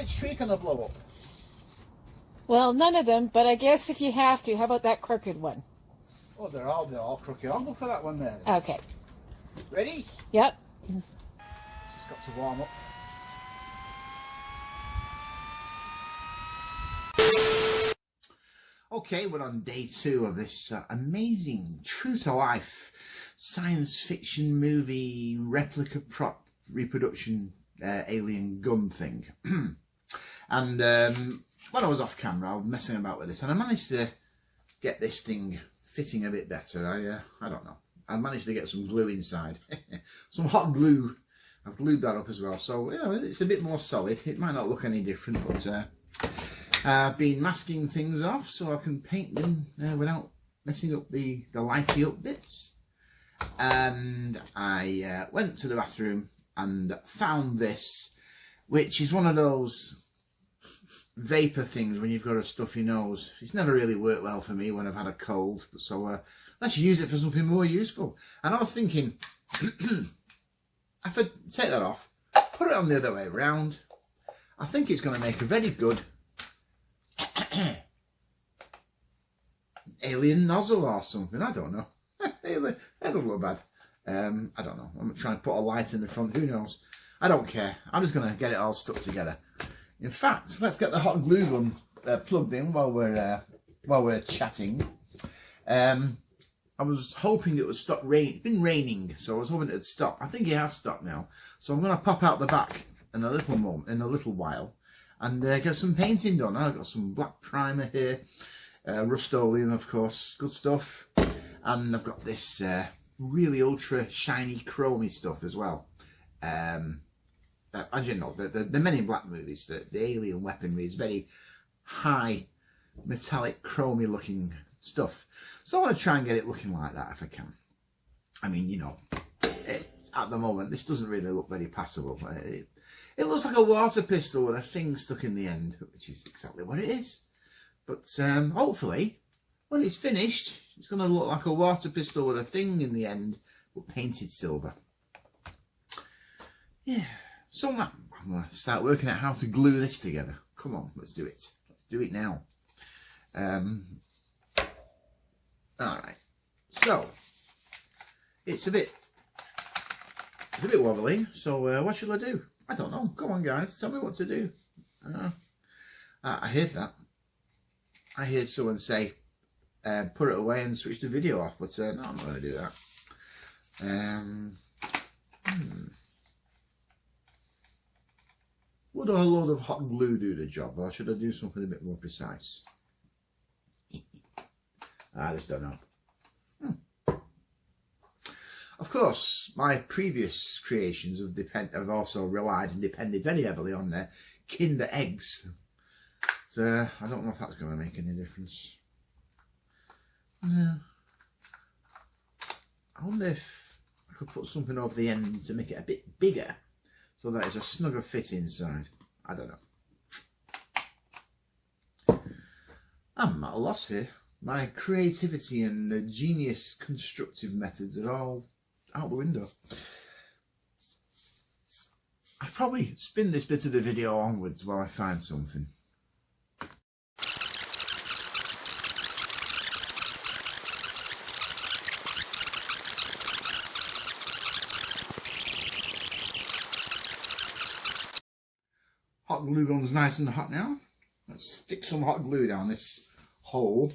Which tree can I blow up? Well, none of them, but I guess if you have to, how about that crooked one? Oh, they're all crooked. I'll go for that one there. Okay. Ready? Yep. It's just got to warm up. Okay, we're on day 2 of this amazing, true-to-life science fiction movie replica prop reproduction alien gun thing. And when I was off camera, I was messing about with this, and I managed to get this thing fitting a bit better. I don't know. I managed to get some glue inside, some hot glue. I've glued that up as well, so yeah, it's a bit more solid. It might not look any different, but I've been masking things off so I can paint them without messing up the lighty up bits. And I went to the bathroom and found this, which is one of those vapor things when you've got a stuffy nose. It's never really worked well for me when I've had a cold, so let's use it for something more useful. And I was thinking, if I take that off, put it on the other way around, I think it's going to make a very good alien nozzle or something. I don't know. That doesn't look bad. I don't know. I'm trying to put a light in the front. Who knows? I don't care. I'm just going to get it all stuck together. In fact, let's get the hot glue gun plugged in while we're chatting. I was hoping it would stop rain. It's been raining, so I was hoping it'd stop. I think it has stopped now. So I'm going to pop out the back in a little while, and get some painting done. I've got some black primer here, Rust-Oleum, of course, good stuff. And I've got this really ultra shiny chromy stuff as well. As you know, the Men in Black movies, the alien weaponry is very high metallic chromy looking stuff. So I want to try and get it looking like that if I can. I mean, you know, at the moment this doesn't really look very passable. It looks like a water pistol with a thing stuck in the end, which is exactly what it is. But hopefully, when it's finished, it's going to look like a water pistol with a thing in the end, but painted silver. Yeah, so now I'm going to start working out how to glue this together. Come on, let's do it. Let's do it now. Alright, so it's a bit wobbly, so what should I do? I don't know. Come on guys, tell me what to do. I heard that. I heard someone say put it away and switch the video off, but no, I'm not going to do that. Would a load of hot glue do the job, or should I do something a bit more precise? I just don't know. Of course, my previous creations have also relied and depended very heavily on their Kinder eggs. So I don't know if that's going to make any difference. I wonder if I could put something over the end to make it a bit bigger, so that it's a snugger fit inside. I don't know. I'm at a loss here. My creativity and the genius constructive methods are all out the window. I'll probably spin this bit of the video onwards while I find something. Hot glue gun's nice and hot now. Let's stick some hot glue down this hole.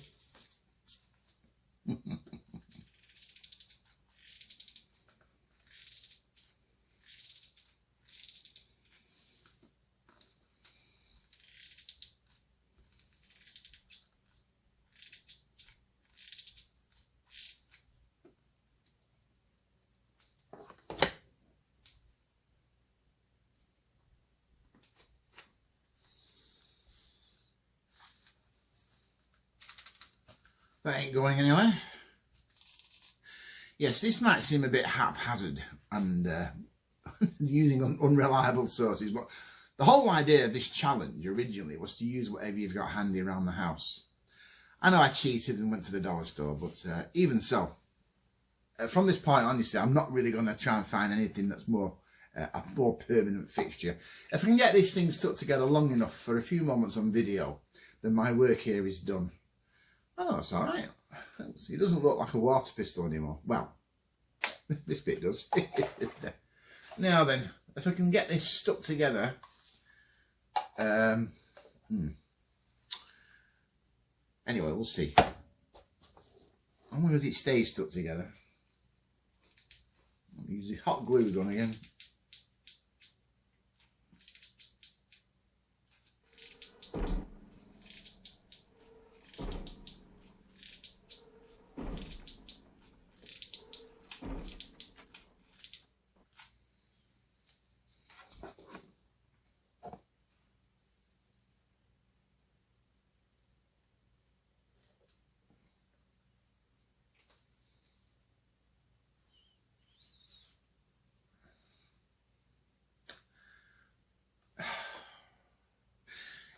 That ain't going anywhere. Yes, this might seem a bit haphazard and using unreliable sources, but the whole idea of this challenge originally was to use whatever you've got handy around the house. I know I cheated and went to the dollar store, but even so, from this point on, you see, I'm not really going to try and find anything that's more a more permanent fixture. If I can get this thing stuck together long enough for a few moments on video, then my work here is done. Oh, that's all right. It doesn't look like a water pistol anymore. Well, this bit does. Now then, if I can get this stuck together, anyway, we'll see. How long does it stay stuck together? I'll use the hot glue gun again.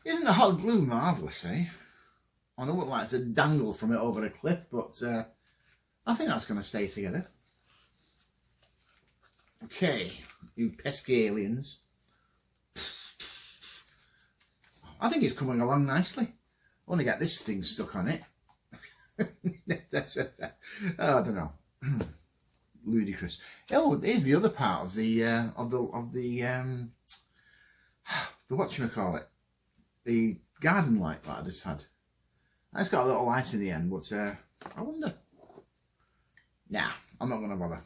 Isn't the hot glue marvellous, eh? I wouldn't like to dangle from it over a cliff, but I think that's going to stay together. Okay, you pesky aliens. I think it's coming along nicely. I want to get this thing stuck on it. I don't know. Ludicrous. Oh, here's the other part of the whatchamacallit, the garden light that I just had. It's got a little light in the end, but I wonder. Nah, I'm not going to bother.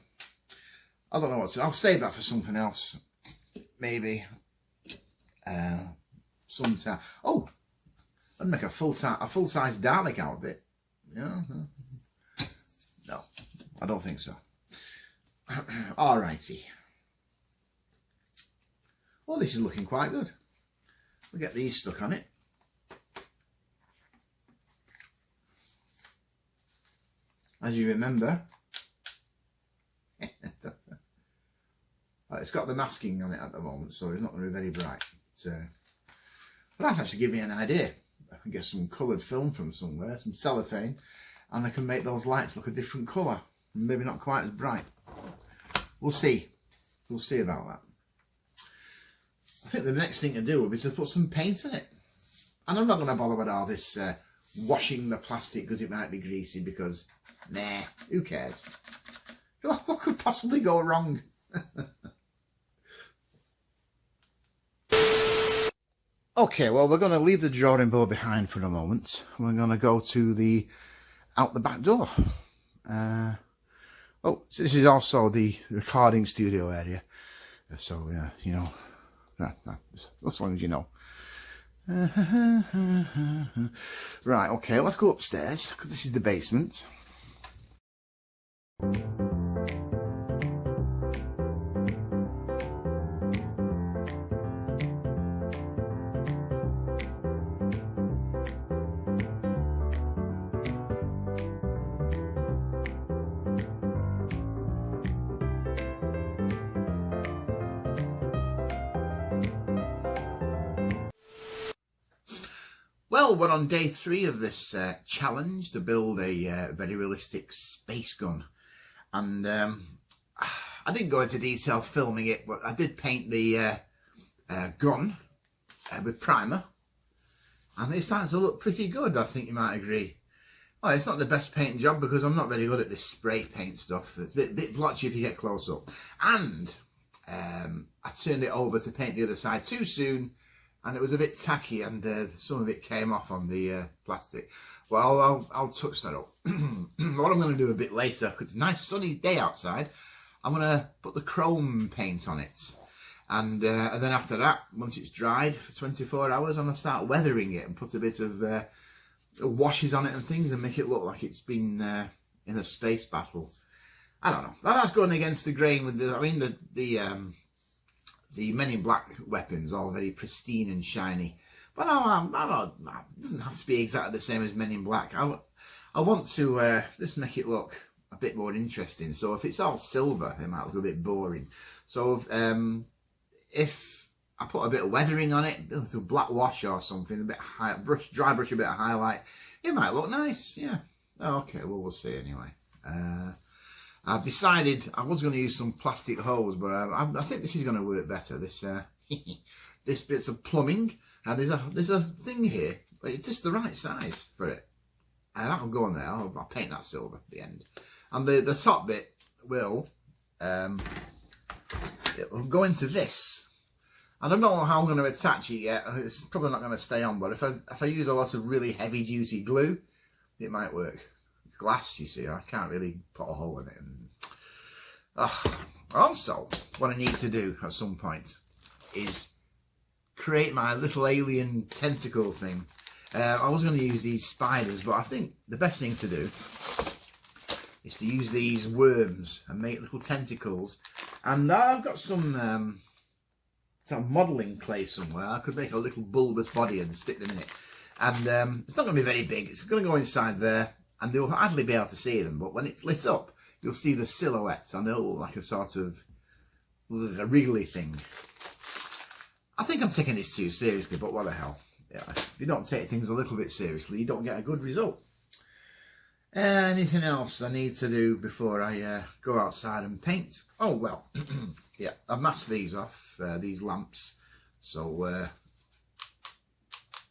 I don't know what to. I'll save that for something else. Maybe sometime. Oh, I'd make a full-size Dalek out of it. Yeah. No, I don't think so. Alrighty. Well, this is looking quite good. We'll get these stuck on it. As you remember, it's got the masking on it at the moment, so it's not going to be very bright. But that's actually give me an idea. I can get some coloured film from somewhere, some cellophane, and I can make those lights look a different colour. Maybe not quite as bright. We'll see. We'll see about that. I think the next thing to do will be to put some paint in it. And I'm not going to bother with all this washing the plastic because it might be greasy, because, nah, who cares? What could possibly go wrong? Okay, well, we're going to leave the drawing board behind for a moment. We're going to go to out the back door. Oh, so this is also the recording studio area. So, you know, as long as you know. Right, okay, let's go upstairs. This is the basement. Well, we're on day 3 of this challenge to build a very realistic space gun, and I didn't go into detail filming it, but I did paint the gun with primer, and it's starting to look pretty good. I think you might agree. Well, it's not the best paint job because I'm not very good at this spray paint stuff. It's a bit blotchy if you get close up, and I turned it over to paint the other side too soon, and it was a bit tacky, and some of it came off on the plastic. Well, I'll touch that up. What I'm going to do a bit later, because it's a nice sunny day outside, I'm going to put the chrome paint on it. And then after that, once it's dried for 24 hours, I'm going to start weathering it and put a bit of washes on it and things and make it look like it's been in a space battle. I don't know. That's going against the grain with the, I mean, the Men in Black weapons are very pristine and shiny. But it doesn't have to be exactly the same as Men in Black. I want to just make it look a bit more interesting. So if it's all silver, it might look a bit boring. So if I put a bit of weathering on it, with a black wash or something, a bit dry brush a bit of highlight, it might look nice. Yeah. Okay. Well, we'll see anyway. I've decided I was going to use some plastic hose, but I think this is going to work better. This this bit's of plumbing, and there's a thing here, but it's just the right size for it. And that'll go on there. I'll paint that silver at the end, and the top bit will it'll go into this. I don't know how I'm going to attach it yet. It's probably not going to stay on, but if I use a lot of really heavy duty glue, it might work. It's glass, you see, I can't really put a hole in it. Also, what I need to do at some point is create my little alien tentacle thing. I was going to use these spiders, but I think the best thing to do is to use these worms and make little tentacles. And I've got some modelling clay somewhere. I could make a little bulbous body and stick them in it. And it's not going to be very big. It's going to go inside there, and they'll hardly be able to see them. But when it's lit up, you'll see the silhouettes, and they'll look like a sort of a wriggly thing. I think I'm taking this too seriously, but what the hell. Yeah, if you don't take things a little bit seriously, you don't get a good result. Anything else I need to do before I go outside and paint? Oh, well, yeah, I've masked these off, these lamps. So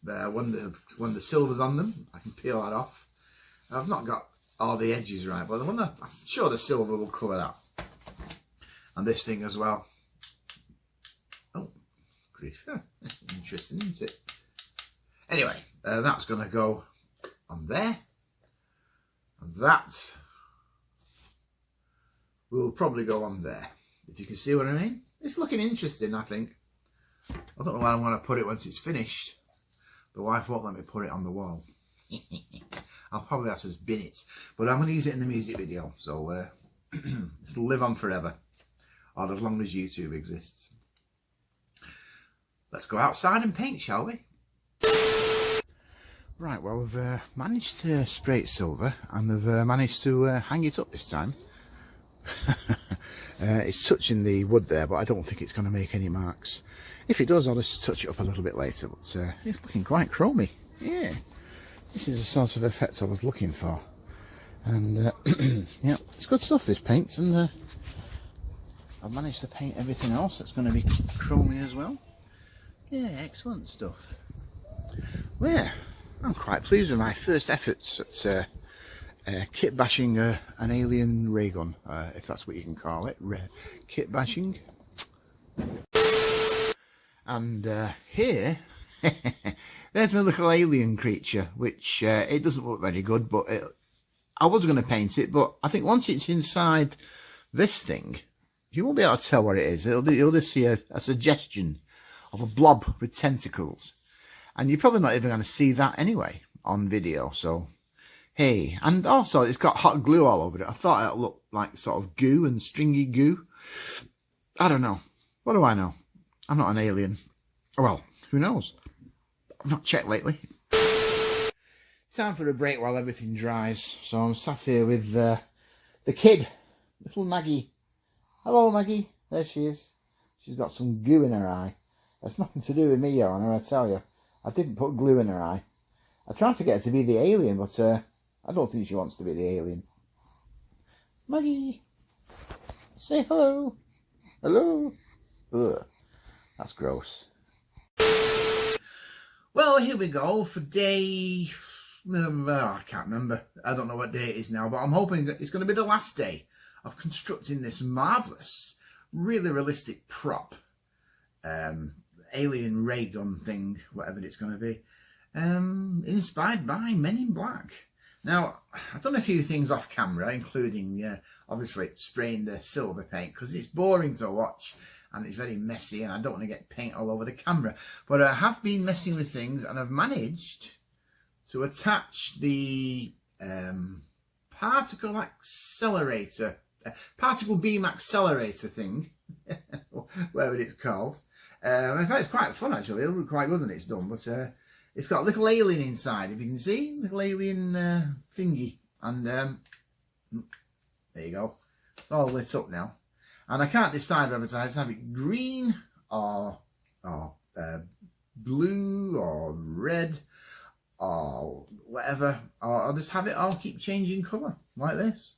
when the silver's on them, I can peel that off. I've not got all the edges right, but I'm sure the silver will cover that. And this thing as well. Oh, grief. Interesting, isn't it? Anyway, that's going to go on there. And that will probably go on there, if you can see what I mean. It's looking interesting, I think. I don't know where I'm going to put it once it's finished. The wife won't let me put it on the wall. I'll probably have to bin it. But I'm going to use it in the music video, so it'll live on forever. Or as long as YouTube exists. Let's go outside and paint, shall we? Right, well, I've managed to spray it silver, and I've managed to hang it up this time. It's touching the wood there, but I don't think it's going to make any marks. If it does, I'll just touch it up a little bit later, but it's looking quite chromy. Yeah, this is the sort of effect I was looking for. And, yeah, it's good stuff, this paint, and I've managed to paint everything else that's going to be chromy as well. Yeah, excellent stuff. Well, yeah. I'm quite pleased with my first efforts at kit bashing an alien ray gun, if that's what you can call it, kit bashing. And here, there's my little alien creature, which it doesn't look very good, but I was going to paint it, but I think once it's inside this thing, you won't be able to tell what it is. You'll just see a suggestion of a blob with tentacles. And you're probably not even going to see that anyway on video. So, hey. And also, it's got hot glue all over it. I thought it looked like sort of goo and stringy goo. I don't know. What do I know? I'm not an alien. Well, who knows? I've not checked lately. Time for a break while everything dries. So I'm sat here with the kid, little Maggie. Hello, Maggie. There she is. She's got some goo in her eye. That's nothing to do with me, Your Honour, I tell you. I didn't put glue in her eye. I tried to get her to be the alien, but I don't think she wants to be the alien. Maggie, say hello. Hello. Ugh, that's gross. Well, here we go for day... I can't remember. I don't know what day it is now, but I'm hoping that it's going to be the last day of constructing this marvellous, really realistic prop. Alien ray gun thing, whatever it's going to be, inspired by Men in Black. Now, I've done a few things off camera, including obviously spraying the silver paint, because it's boring to watch and it's very messy and I don't want to get paint all over the camera. But I have been messing with things, and I've managed to attach the particle beam accelerator thing, whatever it's called. In fact, it's quite fun actually. It'll look quite good when it's done. But it's got a little alien inside, if you can see, little alien thingy. And there you go. It's all lit up now. And I can't decide whether I just have it green or blue or red or whatever. Or I'll just have it all keep changing colour like this.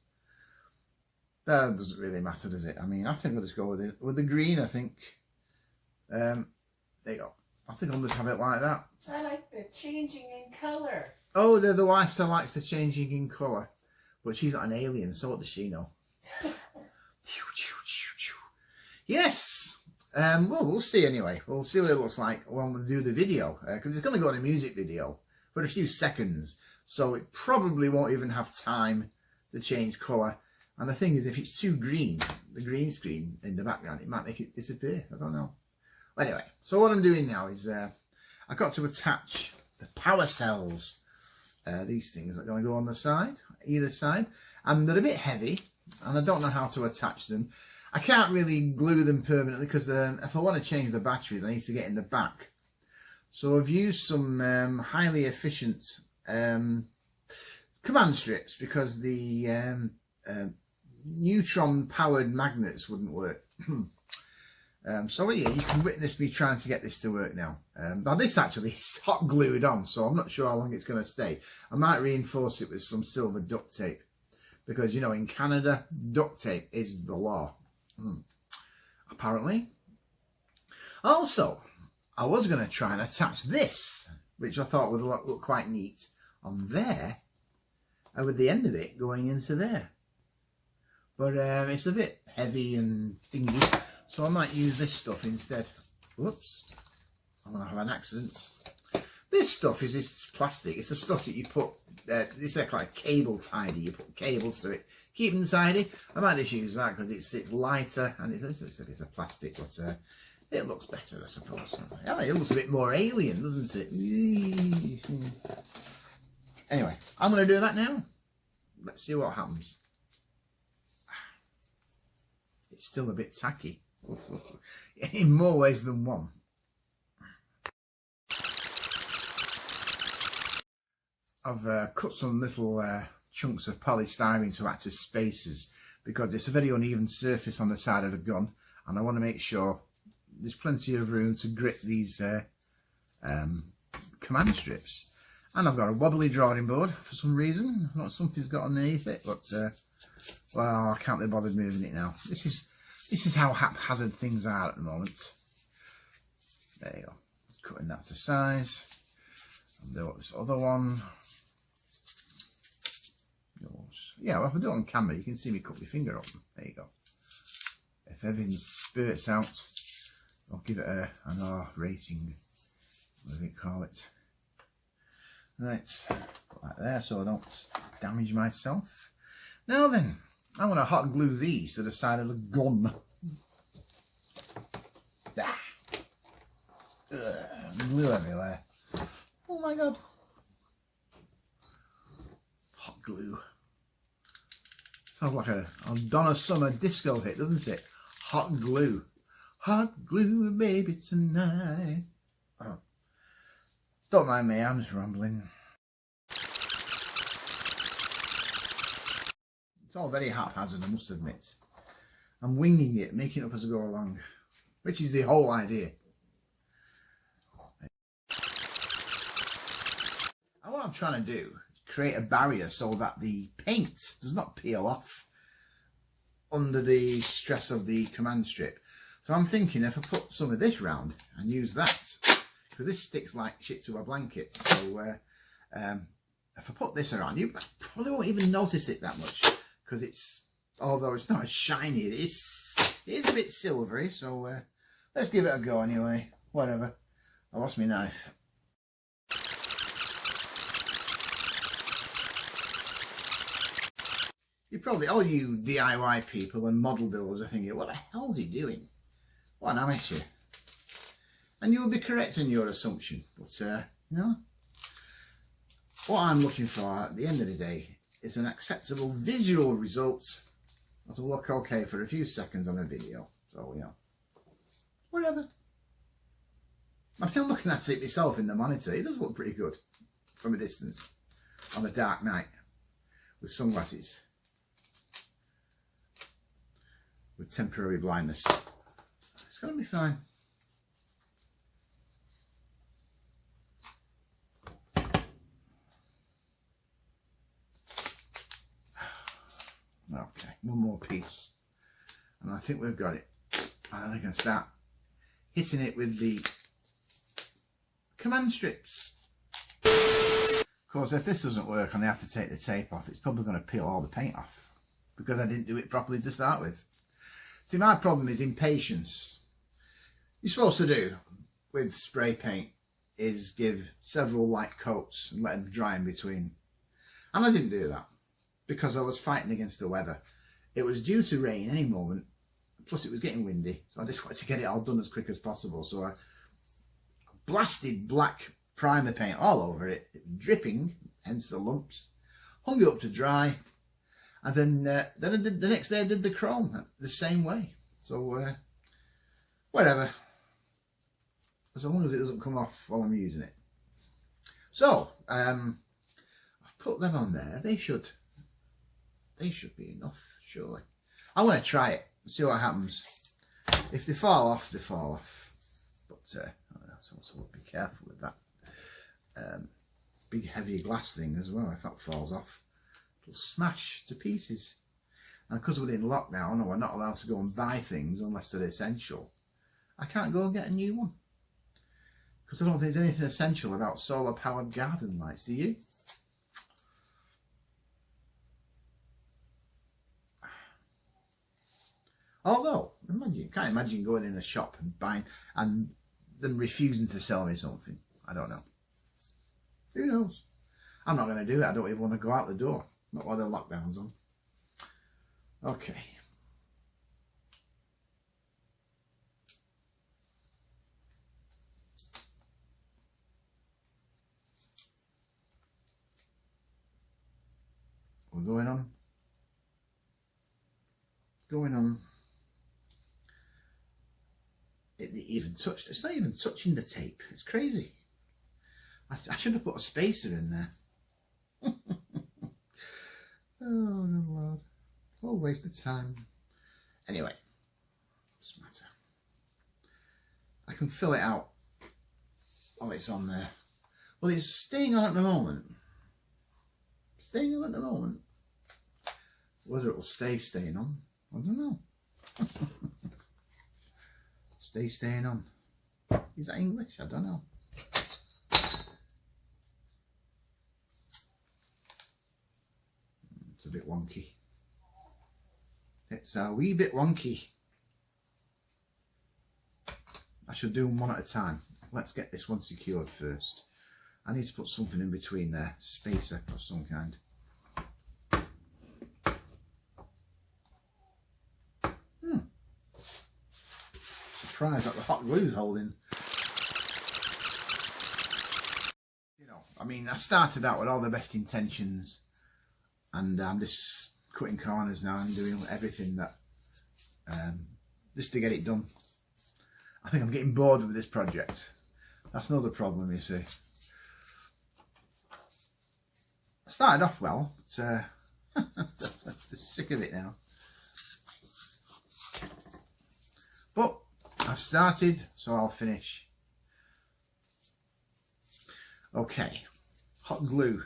That doesn't really matter, does it? I mean, I think we'll just go with the green, I think. There you go. I think I'll just have it like that. I like the changing in color. Oh, the wife still likes the changing in colour. But she's not an alien, so what does she know? Yes. Well, we'll see anyway. We'll see what it looks like when we do the video. Because it's going to go in a music video for a few seconds. So it probably won't even have time to change colour. And the thing is, if it's too green, the green screen in the background, it might make it disappear. I don't know. Anyway, so what I'm doing now is I've got to attach the power cells. These things are going to go on the side, either side. And they're a bit heavy. And I don't know how to attach them. I can't really glue them permanently because if I want to change the batteries, I need to get in the back. So I've used some highly efficient command strips because the neutron powered magnets wouldn't work. So yeah, you can witness me trying to get this to work now. Now this actually is hot glued on, so I'm not sure how long it's going to stay. I might reinforce it with some silver duct tape because, you know, in Canada, duct tape is the law. Apparently. Also, I was going to try and attach this, which I thought would look quite neat, on there, and with the end of it going into there. But it's a bit heavy and thingy, so I might use this stuff instead. Whoops, I'm going to have an accident. This stuff is this plastic. It's the stuff that you put, it's like a cable tidy. You put cables to it, keep them tidy. I might just use that because it's lighter and it's a plastic, but it looks better, I suppose. Yeah, it looks a bit more alien, doesn't it? Anyway, I'm going to do that now. Let's see what happens. It's still a bit tacky in more ways than one. I've cut some little chunks of polystyrene to act as spacers because it's a very uneven surface on the side of the gun, and I want to make sure there's plenty of room to grip these command strips. And I've got a wobbly drawing board for some reason. Not something's got underneath it, but well, I can't be bothered moving it now. This is how haphazard things are at the moment. There you go. Just cutting that to size. And do this other one. Yeah, well, if I do it on camera, you can see me cut my finger open. There you go. If everything spurts out, I'll give it an R rating. What do we call it? Right, put that there so I don't damage myself. Now then, I'm going to hot glue these to the side of the gun. Glue everywhere. Oh my god. Hot glue. Sounds like a Donna Summer disco hit, doesn't it? Hot glue. Hot glue, baby, tonight. Oh. Don't mind me, I'm just rambling. It's all very haphazard, I must admit. I'm winging it, making it up as I go along, which is the whole idea. And what I'm trying to do is create a barrier so that the paint does not peel off under the stress of the command strip. So I'm thinking if I put some of this round and use that, because this sticks like shit to a blanket. So if I put this around, you probably won't even notice it that much because it's, although it's not as shiny, it is a bit silvery. So let's give it a go anyway. Whatever. I lost my knife. You probably, all you DIY people and model builders are thinking, what the hell's he doing? What an amateur. And you will be correct in your assumption, but you know, what I'm looking for at the end of the day is an acceptable visual result that will look okay for a few seconds on a video. So, you know, whatever. I'm still looking at it myself in the monitor. It does look pretty good from a distance on a dark night with sunglasses with temporary blindness. It's going to be fine. Okay, one more piece, and I think we've got it. And then I can start hitting it with the command strips. Of course, if this doesn't work and I have to take the tape off, it's probably going to peel all the paint off because I didn't do it properly to start with. See, my problem is impatience. You're supposed to do with spray paint is give several light coats and let them dry in between. And I didn't do that because I was fighting against the weather. It was due to rain any moment, plus it was getting windy, so I just wanted to get it all done as quick as possible. So I blasted black primer paint all over it, dripping, hence the lumps, hung it up to dry, and then I did, the next day I did the chrome the same way. So whatever, as long as it doesn't come off while I'm using it. So I've put them on there. They should be enough, surely. I want to try it and see what happens. If they fall off, they fall off. But so be careful with that. Big heavy glass thing as well. If that falls off, it'll smash to pieces. And because we're in lockdown and we're not allowed to go and buy things unless they're essential, I can't go and get a new one. Because I don't think there's anything essential about solar powered garden lights, do you? Although, can't imagine going in a shop and buying and them refusing to sell me something. I don't know. Who knows? I'm not going to do it. I don't even want to go out the door. Not while the lockdown's on. Okay. We're going on. Going on. It's not even touching the tape. It's crazy. I should have put a spacer in there. Oh no, Lord. What a waste of time. Anyway, what's the matter? I can fill it out. Oh, it's on there. Well, it's staying on at the moment. Staying on at the moment. Whether it will staying on, I don't know. Staying on. Is that English? I don't know. It's a bit wonky. It's a wee bit wonky. I should do them one at a time. Let's get this one secured first. I need to put something in between there. Spacer of some kind. Surprised that the hot glue is holding. You know, I mean, I started out with all the best intentions, and I'm just cutting corners now and doing everything that just to get it done. I think I'm getting bored with this project. That's another problem, you see. I started off well, but just sick of it now. But I've started, so I'll finish. Okay, hot glue.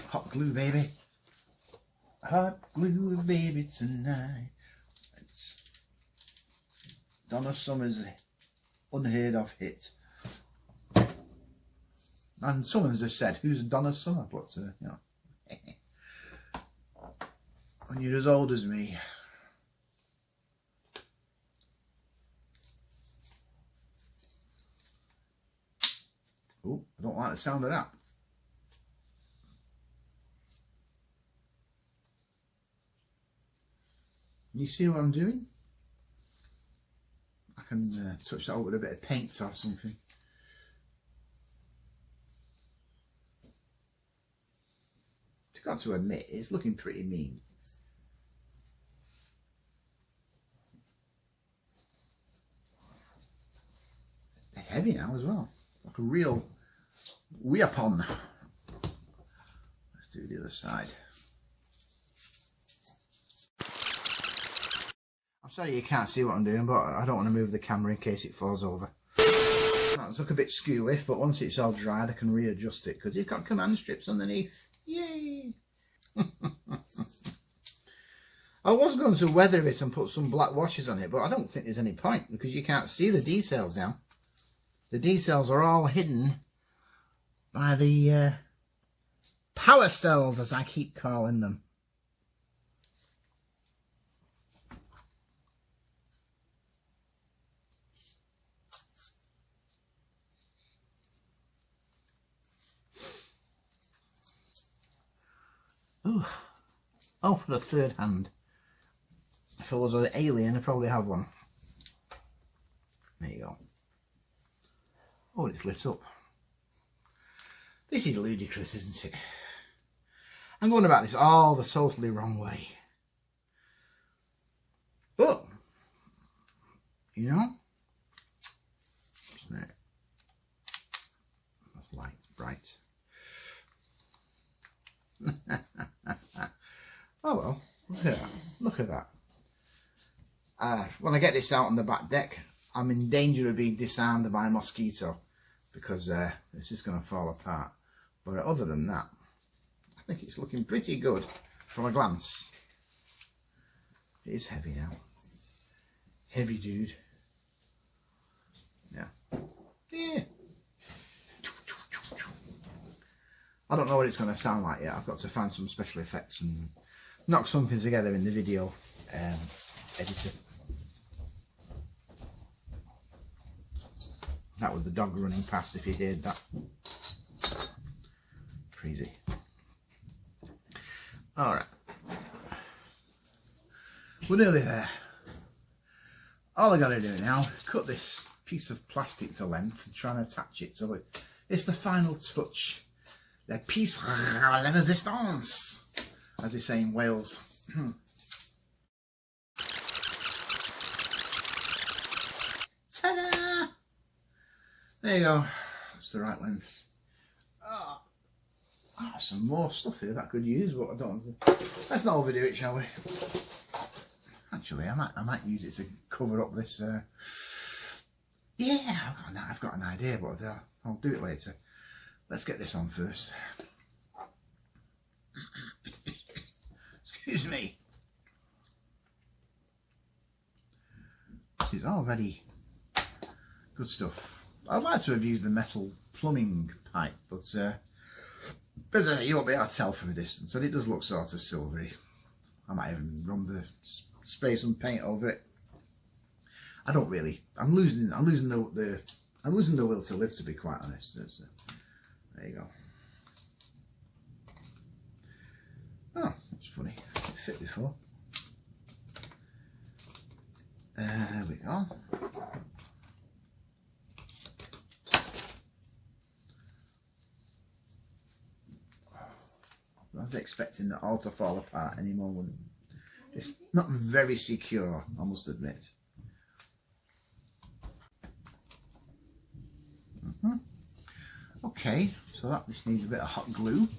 Hot glue, baby. Hot glue, baby, tonight. It's Donna Summer's unheard of hit. And someone's just said, who's Donna Summer? But, you know, when you're as old as me. Oh, I don't like the sound of that. You see what I'm doing? I can touch that up with a bit of paint or something. I've got to admit, it's looking pretty mean. They're heavy now as well. Like a real weapon. Let's do the other side. I'm sorry you can't see what I'm doing, but I don't want to move the camera in case it falls over. That look a bit skewy, but once it's all dried I can readjust it because it's got command strips underneath. Yay! I was going to weather it and put some black washes on it, but I don't think there's any point because you can't see the details now. The details are all hidden by the power cells, as I keep calling them. Ooh. Oh, for the third hand. If I was an alien, I'd probably have one. There you go. Oh, it's lit up. This is ludicrous, isn't it? I'm going about this all the totally wrong way. But, you know, isn't it? That's light, bright. Oh well, look at that. Look at that. When I get this out on the back deck, I'm in danger of being disarmed by a mosquito because it's just going to fall apart. But other than that, I think it's looking pretty good from a glance. It is heavy now. Heavy dude. Yeah. Yeah. I don't know what it's going to sound like yet. I've got to find some special effects and knock something together in the video editor. That was the dog running past, if you heard that. Crazy. Alright. We're nearly there. All I got to do now is cut this piece of plastic to length and try and attach it so it's the final touch. La piece à la résistance, as they say in Wales. Ta-da! There you go. That's the right length. Oh, some more stuff here that I could use, but I don't want to. Let's not overdo it, shall we? Actually, I might use it to cover up this. Yeah, I've got an idea, but I'll do it later. Let's get this on first. Excuse me. This is all very good stuff. I'd like to have used the metal plumbing pipe, but you won't be able to tell from a distance, and it does look sort of silvery. I might even spray some paint over it. I don't really. I'm losing the will to live, to be quite honest. There you go. Oh, that's funny. It fit before. There we go. I was expecting that all to fall apart any moment. It's not very secure, I must admit. Okay, so that just needs a bit of hot glue.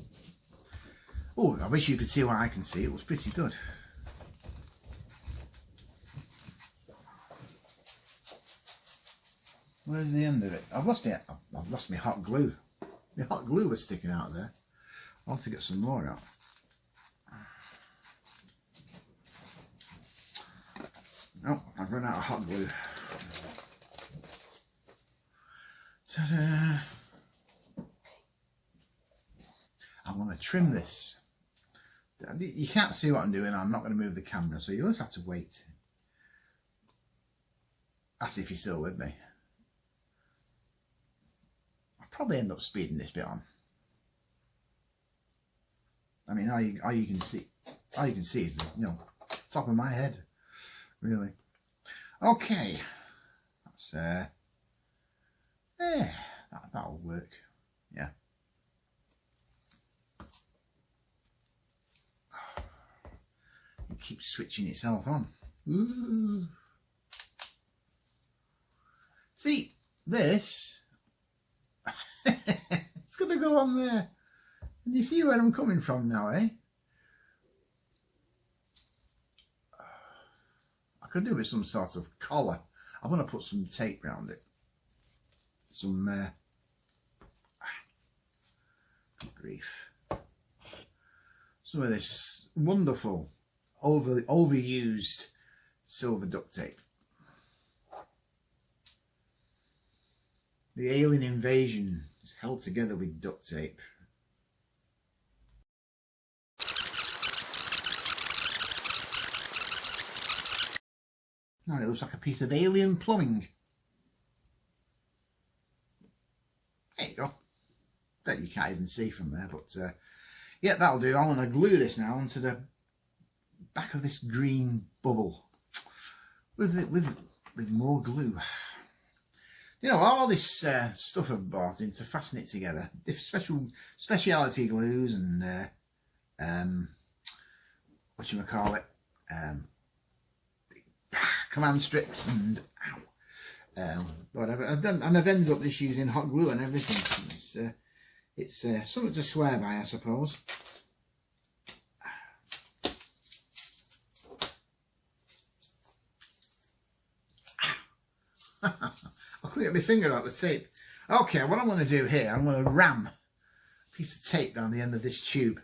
Oh, I wish you could see what I can see. It was pretty good. Where's the end of it? I've lost it. I've lost my hot glue. The hot glue was sticking out there. I'll have to get some more out. Oh, I've run out of hot glue. Ta-da! I want to trim this. You can't see what I'm doing. I'm not going to move the camera, so you'll just have to wait. That's if you're still with me. I'll probably end up speeding this bit on. I mean, all you can see is the, top of my head, really. Okay, that's yeah, that'll work. Yeah. It keeps switching itself on. Ooh. See this? It's gonna go on there. And you see where I'm coming from now, eh? I could do with some sort of collar. I'm going to put some tape around it. Some, good grief. Some of this wonderful overused silver duct tape. The alien invasion is held together with duct tape. Now it looks like a piece of alien plumbing. There you go. That you can't even see from there, but yeah, that'll do. I'm going to glue this now onto the back of this green bubble with more glue. You know, all this stuff I've bought in to fasten it together. Speciality glues and whatchamacallit, command strips and whatever. I've ended up just using hot glue and everything. It's something to swear by, I suppose. I couldn't get my finger out the tape. Okay, what I'm going to do here, I'm going to ram a piece of tape down the end of this tube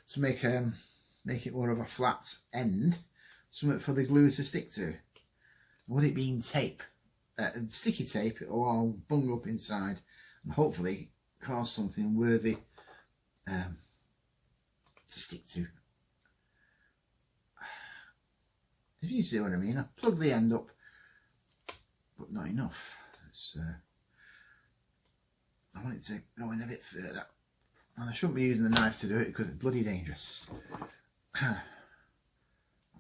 to make it more of a flat end, something for the glue to stick to. With it being tape, sticky tape, it'll all bung up inside and hopefully cause something worthy to stick to. If you see what I mean, I plug the end up, but not enough. I want it to go in a bit further, and I shouldn't be using the knife to do it because it's bloody dangerous. I'll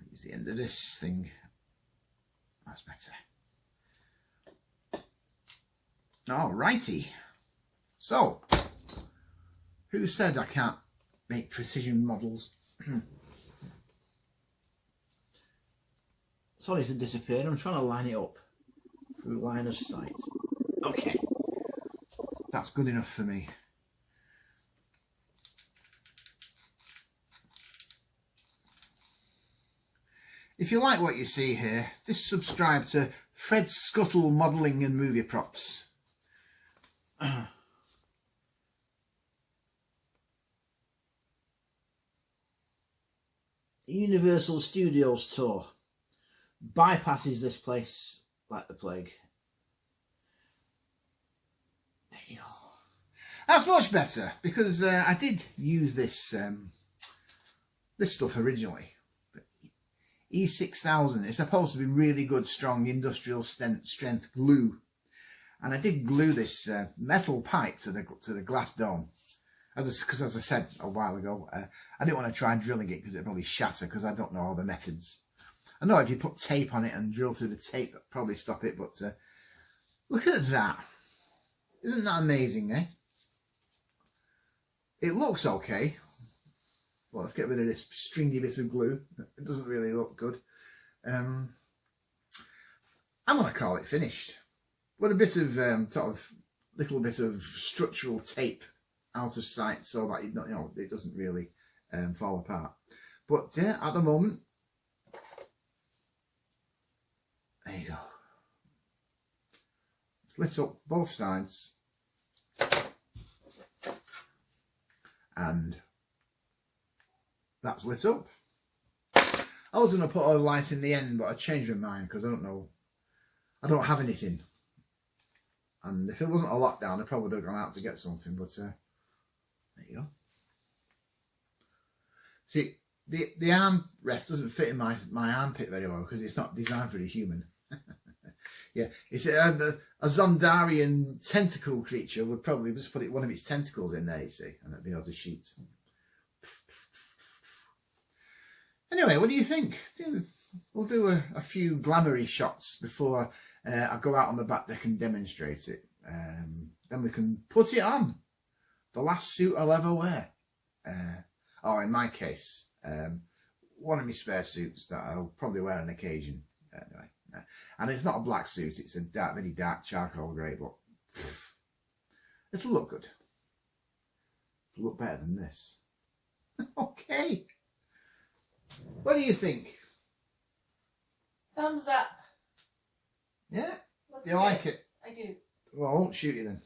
use the end of this thing. That's better. Alrighty. So, who said I can't make precision models? Sorry to disappear. I'm trying to line it up through line of sight. Okay, that's good enough for me. If you like what you see here, just subscribe to Fred Scuttle Modelling and Movie Props. Universal Studios tour bypasses this place like the plague. There you go. That's much better because I did use this this stuff originally. But E6000 is supposed to be really good, strong industrial strength glue, and I did glue this metal pipe to the glass dome. Because as I said a while ago, I didn't want to try drilling it because it'd probably shatter because I don't know all the methods. I know if you put tape on it and drill through the tape, that'd probably stop it, but look at that. Isn't that amazing, eh? It looks okay. Well, let's get rid of this stringy bit of glue. It doesn't really look good. I'm going to call it finished. With a bit of little bit of structural tape out of sight so that it doesn't really fall apart. But yeah, at the moment, there you go. It's lit up both sides, and that's lit up. I was going to put a light in the end, but I changed my mind because I don't have anything. And if it wasn't a lockdown, I probably would have gone out to get something, but there you go. See, the arm rest doesn't fit in my armpit very well because it's not designed for a human. Yeah, it's a Zondarian tentacle creature would probably just put one of its tentacles in there, you see, and it'd be able to shoot. Anyway, what do you think? We'll do a few glamoury shots before I go out on the back deck and demonstrate it. Then we can put it on. The last suit I'll ever wear. Or in my case, one of my spare suits that I'll probably wear on occasion. Anyway, and it's not a black suit, it's a very dark charcoal grey, but it'll look good. It'll look better than this. Okay. What do you think? Thumbs up. Yeah? Looks you good. like it? I do. Well, I won't shoot you then.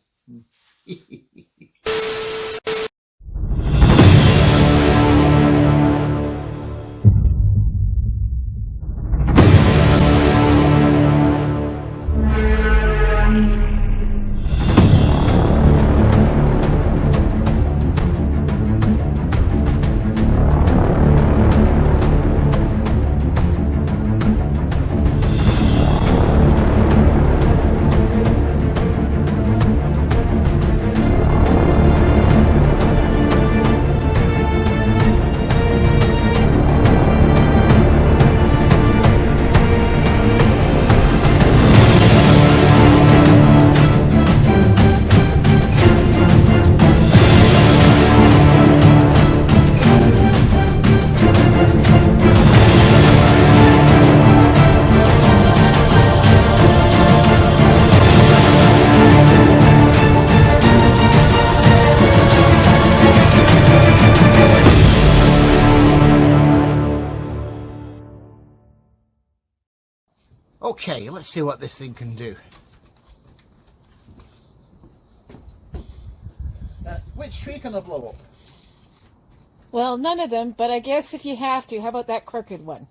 Okay, let's see what this thing can do. Which tree can I blow up? Well, none of them, but I guess if you have to, how about that crooked one?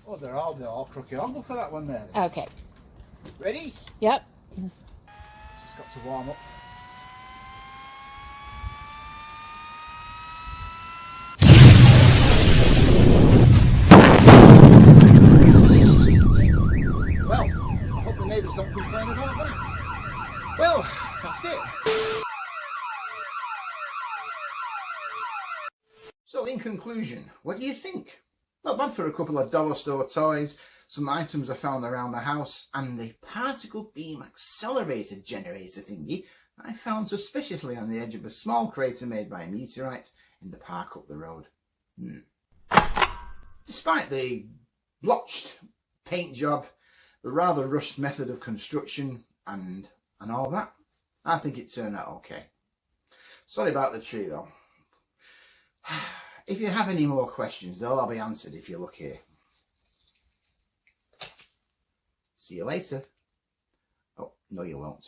Oh, they're all crooked. I'll go for that one there. Okay. Ready? Yep. It's just got to warm up. Well, I hope the neighbours don't complain about that. Well, that's it. So in conclusion, what do you think? Not bad for a couple of dollar store toys, some items I found around the house, and the particle beam accelerator generator thingy I found suspiciously on the edge of a small crater made by a meteorite in the park up the road. Despite the blotched paint job, the rather rushed method of construction and all that, I think it turned out okay. Sorry about the tree though. If you have any more questions, they'll all be answered if you look here. See you later. Oh, no you won't.